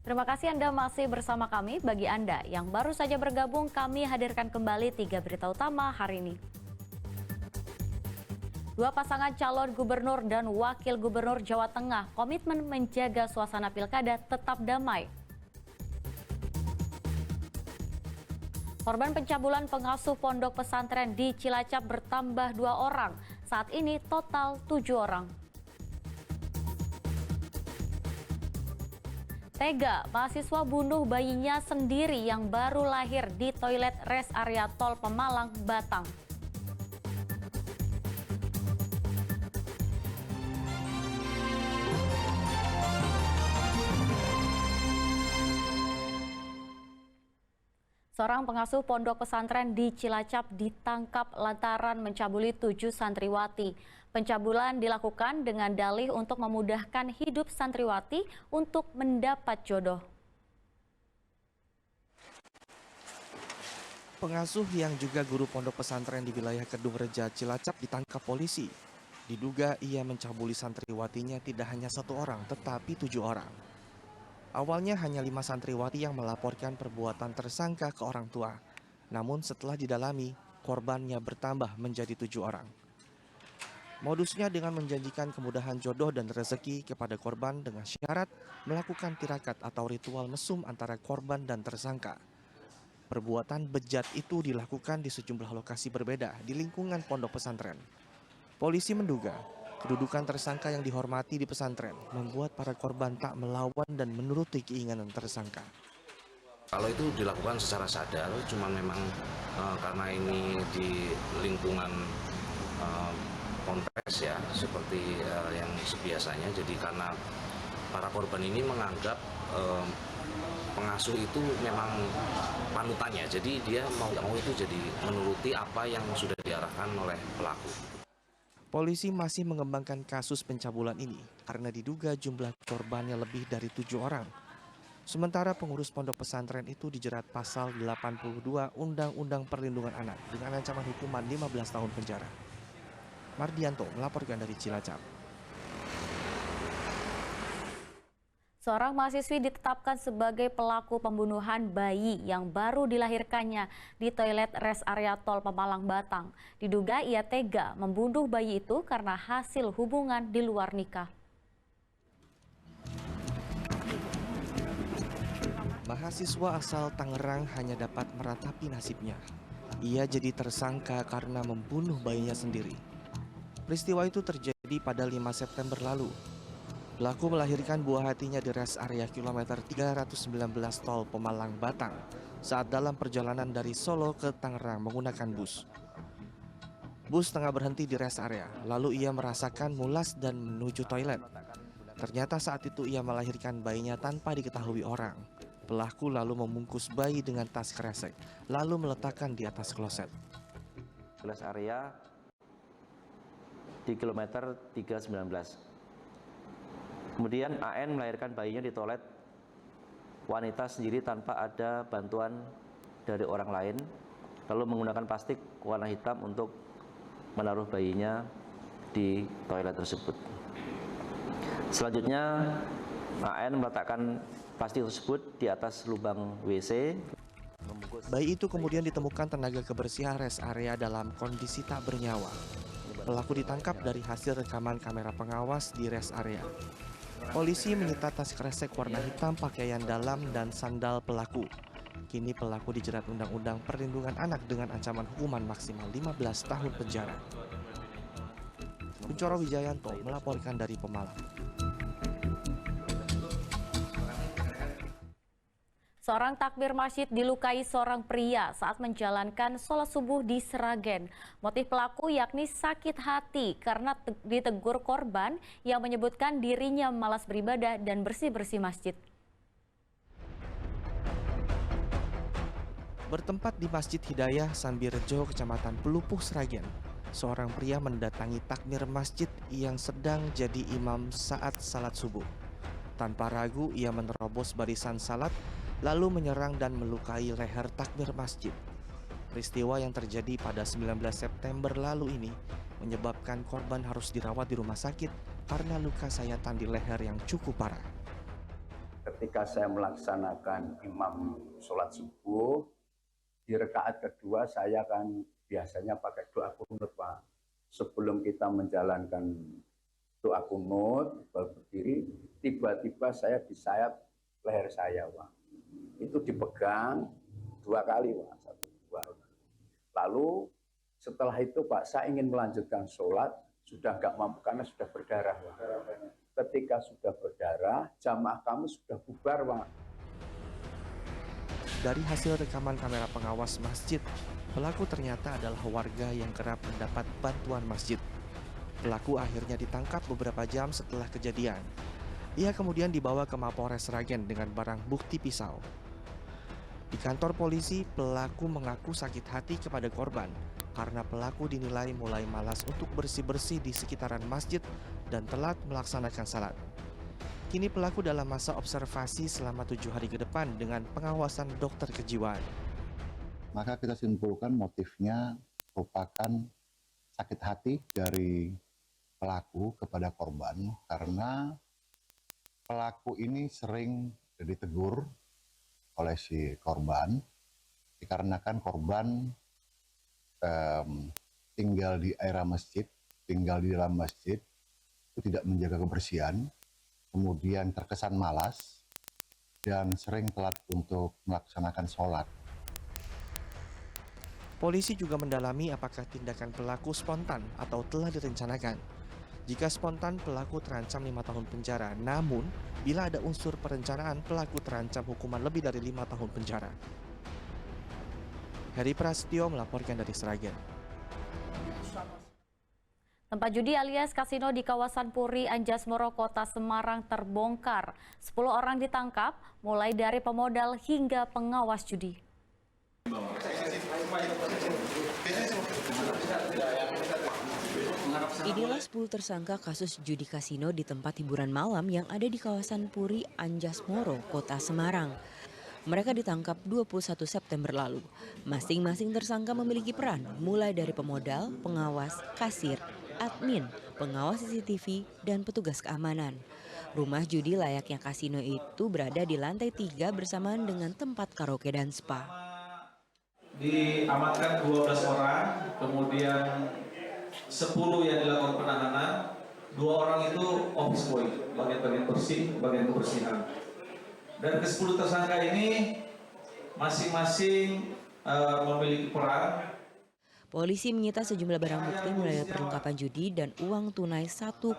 Terima kasih Anda masih bersama kami. Bagi Anda yang baru saja bergabung, kami hadirkan kembali 3 berita utama hari ini. Dua pasangan calon gubernur dan wakil gubernur Jawa Tengah komitmen menjaga suasana pilkada tetap damai. Korban pencabulan pengasuh pondok pesantren di Cilacap bertambah 2 orang. Saat ini total 7 orang. Tega, mahasiswa bunuh bayinya sendiri yang baru lahir di toilet rest area tol Pemalang, Batang. Seorang pengasuh pondok pesantren di Cilacap ditangkap lantaran mencabuli 7 santriwati. Pencabulan dilakukan dengan dalih untuk memudahkan hidup santriwati untuk mendapat jodoh. Pengasuh yang juga guru pondok pesantren di wilayah Kedung Reja, Cilacap ditangkap polisi. Diduga ia mencabuli santriwatinya tidak hanya 1 orang, tetapi 7 orang. Awalnya hanya 5 santriwati yang melaporkan perbuatan tersangka ke orang tua. Namun setelah didalami, korbannya bertambah menjadi 7 orang. Modusnya dengan menjanjikan kemudahan jodoh dan rezeki kepada korban dengan syarat melakukan tirakat atau ritual mesum antara korban dan tersangka. Perbuatan bejat itu dilakukan di sejumlah lokasi berbeda di lingkungan pondok pesantren. Polisi menduga kedudukan tersangka yang dihormati di pesantren membuat para korban tak melawan dan menuruti keinginan tersangka. Kalau itu dilakukan secara sadar, cuma memang karena ini di lingkungan ponpes ya, seperti yang sebiasanya. Jadi karena para korban ini menganggap pengasuh itu memang panutannya, jadi dia mau itu jadi menuruti apa yang sudah diarahkan oleh pelaku. Polisi masih mengembangkan kasus pencabulan ini karena diduga jumlah korbannya lebih dari 7 orang. Sementara pengurus pondok pesantren itu dijerat pasal 82 Undang-Undang Perlindungan Anak dengan ancaman hukuman 15 tahun penjara. Mardianto melaporkan dari Cilacap. Seorang mahasiswi ditetapkan sebagai pelaku pembunuhan bayi yang baru dilahirkannya di toilet rest area tol Pemalang, Batang. Diduga ia tega membunuh bayi itu karena hasil hubungan di luar nikah. Mahasiswa asal Tangerang hanya dapat meratapi nasibnya. Ia jadi tersangka karena membunuh bayinya sendiri. Peristiwa itu terjadi pada 5 September lalu. Pelaku melahirkan buah hatinya di rest area kilometer 319 tol Pemalang, Batang saat dalam perjalanan dari Solo ke Tangerang menggunakan bus. Bus tengah berhenti di rest area, lalu ia merasakan mulas dan menuju toilet. Ternyata saat itu ia melahirkan bayinya tanpa diketahui orang. Pelaku lalu membungkus bayi dengan tas kresek, lalu meletakkan di atas kloset. Rest area di kilometer 319. Kemudian AN melahirkan bayinya di toilet wanita sendiri tanpa ada bantuan dari orang lain, lalu menggunakan plastik warna hitam untuk menaruh bayinya di toilet tersebut. Selanjutnya AN meletakkan plastik tersebut di atas lubang WC. Bayi itu kemudian ditemukan tenaga kebersihan rest area dalam kondisi tak bernyawa. Pelaku ditangkap dari hasil rekaman kamera pengawas di rest area. Polisi menyita tas kresek warna hitam, pakaian dalam, dan sandal pelaku. Kini pelaku dijerat Undang-Undang Perlindungan Anak dengan ancaman hukuman maksimal 15 tahun penjara. Kuncoro Wijayanto melaporkan dari Pemalang. Seorang takmir masjid dilukai seorang pria saat menjalankan sholat subuh di Sragen. Motif pelaku yakni sakit hati karena ditegur korban yang menyebutkan dirinya malas beribadah dan bersih-bersih masjid. Bertempat di Masjid Hidayah, Sambirejo, Kecamatan Pelupuh, Sragen, seorang pria mendatangi takmir masjid yang sedang jadi imam saat salat subuh. Tanpa ragu, ia menerobos barisan salat, lalu menyerang dan melukai leher takmir masjid. Peristiwa yang terjadi pada 19 September lalu ini menyebabkan korban harus dirawat di rumah sakit karena luka sayatan di leher yang cukup parah. ketika saya melaksanakan imam sholat subuh, di rakaat kedua saya kan biasanya pakai doa kunut, Pak. Sebelum kita menjalankan doa kunut, berdiri, tiba-tiba saya disayat leher saya, Pak. Itu dipegang 2 kali, Pak. 1, 2. Lalu setelah itu, Pak, saya ingin melanjutkan sholat, sudah nggak mampu karena sudah berdarah, Pak. Ketika sudah berdarah, jamaah kami sudah bubar, Pak. Dari hasil rekaman kamera pengawas masjid, pelaku ternyata adalah warga yang kerap mendapat bantuan masjid. Pelaku akhirnya ditangkap beberapa jam setelah kejadian. Ia kemudian dibawa ke Mapolres Sragen dengan barang bukti pisau. Di kantor polisi, pelaku mengaku sakit hati kepada korban karena pelaku dinilai mulai malas untuk bersih-bersih di sekitaran masjid dan telat melaksanakan salat. Kini pelaku dalam masa observasi selama 7 hari ke depan dengan pengawasan dokter kejiwaan. Maka kita simpulkan motifnya merupakan sakit hati dari pelaku kepada korban karena pelaku ini sering ditegur oleh si korban dikarenakan korban tinggal di area masjid, tinggal di dalam masjid, itu tidak menjaga kebersihan, kemudian terkesan malas, dan sering telat untuk melaksanakan sholat. Polisi juga mendalami apakah tindakan pelaku spontan atau telah direncanakan. Jika spontan, pelaku terancam 5 tahun penjara, namun bila ada unsur perencanaan, pelaku terancam hukuman lebih dari 5 tahun penjara. Heri Prasetyo melaporkan dari Sragen. Tempat judi alias kasino di kawasan Puri, Anjasmoro, Kota Semarang terbongkar. 10 orang ditangkap, mulai dari pemodal hingga pengawas judi. Inilah 10 tersangka kasus judi kasino di tempat hiburan malam yang ada di kawasan Puri, Anjasmoro, Kota Semarang. Mereka ditangkap 21 September lalu. Masing-masing tersangka memiliki peran, mulai dari pemodal, pengawas, kasir, admin, pengawas CCTV, dan petugas keamanan. Rumah judi layaknya kasino itu berada di lantai 3 bersamaan dengan tempat karaoke dan spa. Diamankan 12 orang, kemudian 10 yang dilakukan penahanan, 2 orang itu office boy, bagian-bagian bersih, bagian kebersihan. Dan ke-10 tersangka ini masing-masing memiliki peran. Polisi menyita sejumlah barang bukti mulai dari perlengkapan judi dan uang tunai 1,25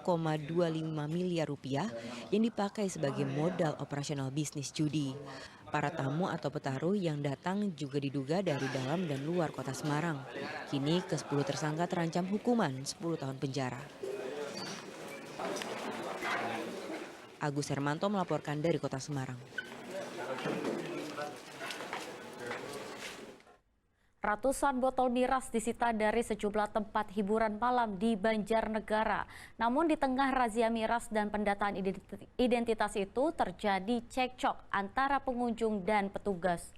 miliar rupiah yang dipakai sebagai modal operasional bisnis judi. Para tamu atau petaruh yang datang juga diduga dari dalam dan luar kota Semarang. Kini ke-10 tersangka terancam hukuman 10 tahun penjara. Agus Hermanto melaporkan dari Kota Semarang. Ratusan botol miras disita dari sejumlah tempat hiburan malam di Banjarnegara. Namun di tengah razia miras dan pendataan identitas itu terjadi cekcok antara pengunjung dan petugas.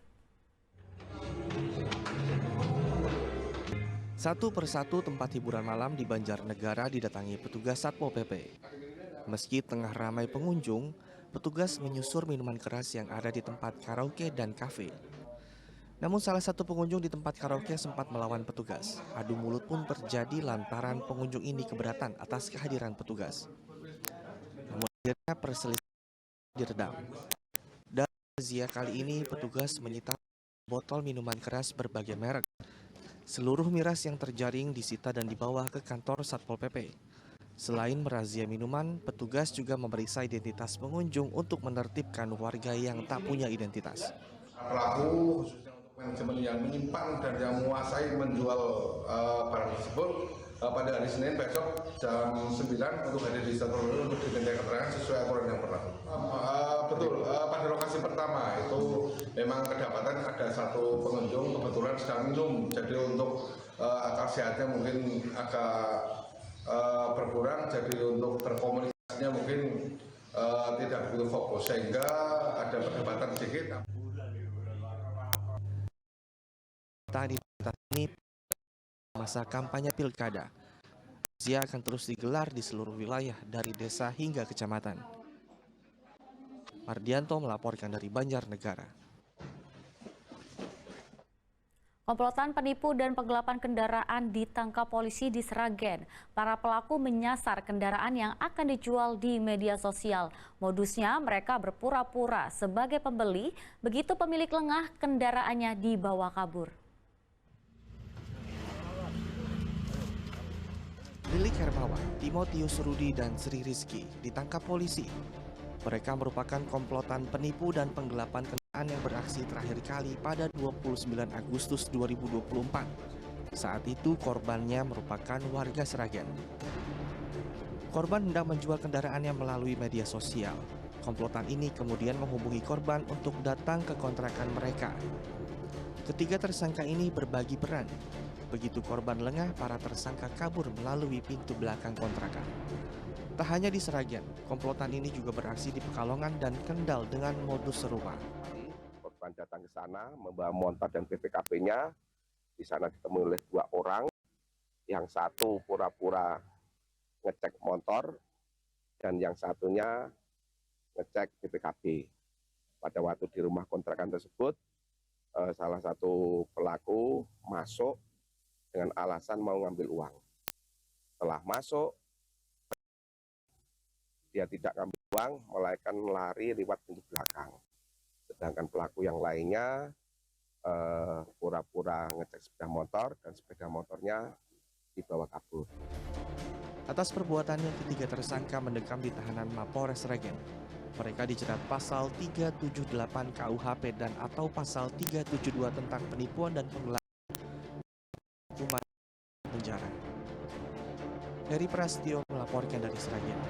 Satu persatu tempat hiburan malam di Banjarnegara didatangi petugas Satpol PP. Meski tengah ramai pengunjung, petugas menyusur minuman keras yang ada di tempat karaoke dan kafe. Namun salah satu pengunjung di tempat karaoke sempat melawan petugas. Adu mulut pun terjadi lantaran pengunjung ini keberatan atas kehadiran petugas. Namun akhirnya perselisihan diredam. Dalam razia kali ini petugas menyita botol minuman keras berbagai merek. Seluruh miras yang terjaring disita dan dibawa ke kantor Satpol PP. Selain merazia minuman, petugas juga memeriksa identitas pengunjung untuk menertibkan warga yang tak punya identitas. Pelaku khususnya untuk manajemen yang menyimpan dan yang menguasai menjual barang tersebut pada hari Senin besok jam 9 untuk hadir di Satpol PP untuk dimintai keterangan sesuai aturan yang berlaku. Betul, pada lokasi pertama itu memang kedapatan ada satu pengunjung kebetulan sedang minum, jadi untuk akal sehatnya mungkin agak berkurang, jadi untuk berkomunikasinya mungkin tidak begitu fokus sehingga ada perdebatan sedikit. Ini masa kampanye pilkada. Razia akan terus digelar di seluruh wilayah dari desa hingga kecamatan. Ardianto melaporkan dari Banjarnegara. Komplotan penipu dan penggelapan kendaraan ditangkap polisi di Sragen. Para pelaku menyasar kendaraan yang akan dijual di media sosial. Modusnya mereka berpura-pura sebagai pembeli, begitu pemilik lengah kendaraannya dibawa kabur. Lilik Hermawan, Timotius Rudi, dan Sri Rizky ditangkap polisi. Mereka merupakan komplotan penipu dan penggelapan kendaraan yang beraksi terakhir kali pada 29 Agustus 2024. Saat itu korbannya merupakan warga Sragen. Korban hendak menjual kendaraannya melalui media sosial. Komplotan ini kemudian menghubungi korban untuk datang ke kontrakan mereka. Ketiga tersangka ini berbagi peran. Begitu korban lengah, para tersangka kabur melalui pintu belakang kontrakan. Tak hanya di Sragen, komplotan ini juga beraksi di Pekalongan dan Kendal dengan modus serupa. Korban datang ke sana membawa motor dan BPKB-nya. Di sana ditemui oleh 2 orang. Yang satu pura-pura ngecek motor dan yang satunya ngecek BPKB. Pada waktu di rumah kontrakan tersebut, salah satu pelaku masuk dengan alasan mau ngambil uang. Setelah masuk, dia tidak ngambil uang, melainkan lari lewat pintu belakang. Sedangkan pelaku yang lainnya pura-pura ngecek sepeda motor dan sepeda motornya dibawa kabur. Atas perbuatannya, ketiga tersangka mendekam di tahanan Mapores Sragen. Mereka dijerat pasal 378 KUHP dan atau pasal 372 tentang penipuan dan penggelapan hukuman penjara. Heri Prastio melaporkan dari Sragen.